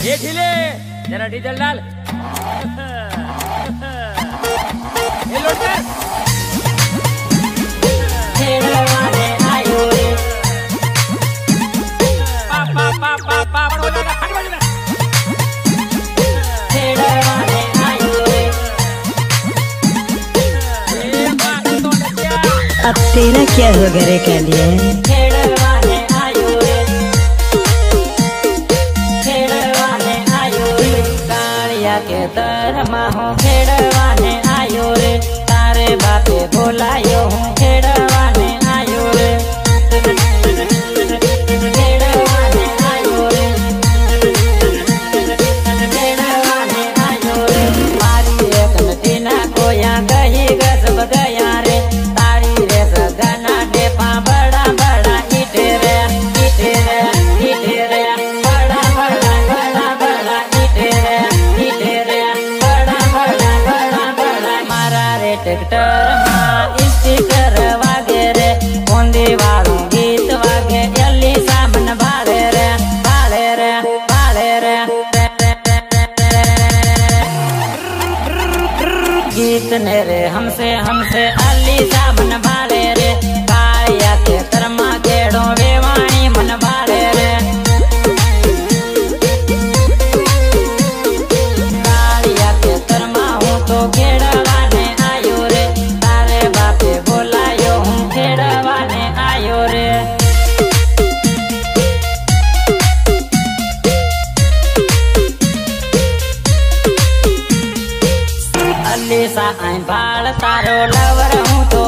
ये ढीले जरा डीजल डाल। ये लोड कर। छेड़वाने आयो रे पा हो जाएगा फट बज में। छेड़वाने आयो रे ये बात तो क्या अब तेरा क्या हो गया रे कह लिए छेड़वाने आयो रे छेड़वाने आयो रे कालिया के दरमा हूँ छेड़वाने आयो रे तारे बापे बोलायो हूँ छेड़वाने आयो रे छेड़वाने आयो रे छेड़वाने आयो रे मारी एक नटीना को यहाँ गही गजब गया रे तारी रे सगना डेपा बड़ा बड़ा इटे रे बड़ा बड़ा इटे रे बड़ा मारा रे ट्रैक्टर में स्पीकर वागे रे बोंदी वालों गीत वागे जल्दी सामन भाले रे गीत ने रे हमसे अली सामन भाले रे काया के कर्मा केड़ो वेवाणी मन भाले रे कालिया के कर्मा हूँ तो खेड़वाने आयो रे तारे बापे बोलायो हूँ खेड़वाने आयो रे अली सा आई बाल तारो लवर हूँ तो